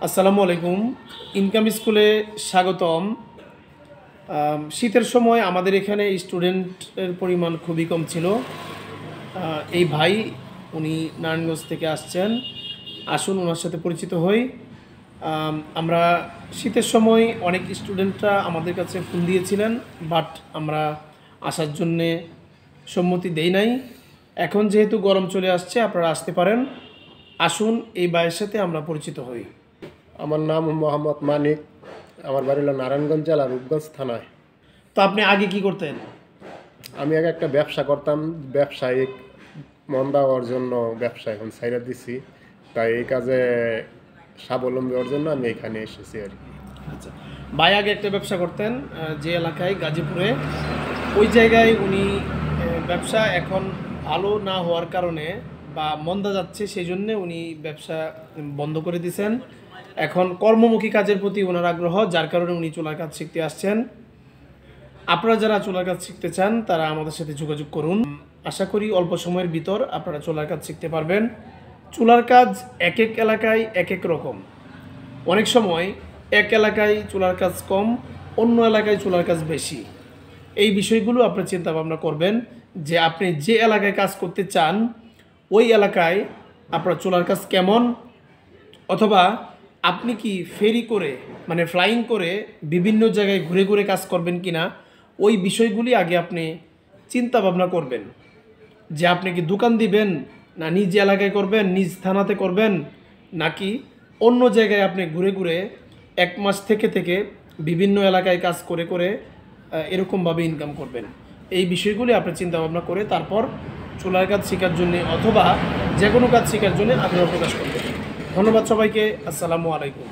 আসসালামু আলাইকুম। ইনকাম স্কুলে স্বাগতম। শীতের সময় আমাদের এখানে স্টুডেন্টের পরিমাণ খুবই কম ছিল। এই ভাই উনি নারায়ণগঞ্জ থেকে আসছেন। আসুন ওনার সাথে পরিচিত হই। আমরা শীতের সময় অনেক স্টুডেন্টরা আমাদের কাছে ফোন দিয়েছিলেন, বাট আমরা আসার জন্যে সম্মতি দেই নাই। এখন যেহেতু গরম চলে আসছে, আপনারা আসতে পারেন। আসুন এই ভাইয়ের সাথে আমরা পরিচিত হই। আমার নাম মোহাম্মদ মানিক। আমার বাড়ি হলো নারায়ণগঞ্জ জেলা রূপগঞ্জ থানায়। তো আপনি আগে কি করতেন? আমি আগে একটা ব্যবসা করতাম, ব্যবসায়িক মন্দা হওয়ার জন্য ব্যবসা এখন ছাইড়া দিছি। তাই এই কাজে স্বাবলম্বী হওয়ার জন্য আমি এখানে এসেছি আর কি। আচ্ছা, ভাই আগে একটা ব্যবসা করতেন যে এলাকায়, গাজীপুরে। ওই জায়গায় উনি ব্যবসা এখন ভালো না হওয়ার কারণে বা মন্দা যাচ্ছে, সেই জন্যে উনি ব্যবসা বন্ধ করে দিয়েছেন। এখন কর্মমুখী কাজের প্রতি ওনার আগ্রহ, যার কারণে উনি চুলার কাজ শিখতে আসছেন। আপনারা যারা চুলার কাজ শিখতে চান তারা আমাদের সাথে যোগাযোগ করুন। আশা করি অল্প সময়ের ভিতর আপনারা চুলার কাজ শিখতে পারবেন। চুলার কাজ এক এক এলাকায় এক এক রকম। অনেক সময় এক এলাকায় চুলার কাজ কম, অন্য এলাকায় চুলার কাজ বেশি। এই বিষয়গুলো আপনি চিন্তা ভাবনা করবেন যে আপনি যে এলাকায় কাজ করতে চান ওই এলাকায় আপনার চুলার কাজ কেমন, অথবা আপনি কি ফেরি করে মানে ফ্লাইং করে বিভিন্ন জায়গায় ঘুরে ঘুরে কাজ করবেন কিনা, ওই বিষয়গুলি আগে আপনি চিন্তা ভাবনা করবেন যে আপনি কি দোকান দিবেন, না নিজ এলাকায় করবেন, নিজ থানাতে করবেন, নাকি অন্য জায়গায় আপনি ঘুরে ঘুরে 1 মাস থেকে বিভিন্ন এলাকায় কাজ করে করে এরকমভাবে ইনকাম করবেন। এই বিষয়গুলি আপনি চিন্তা ভাবনা করে তারপর চুলার কাজ শেখার জন্য অথবা যে কোনো কাজ শেখার জন্য আগ্রহ প্রকাশ করবেন। ধন্যবাদ সবাইকে। আসসালামু আলাইকুম।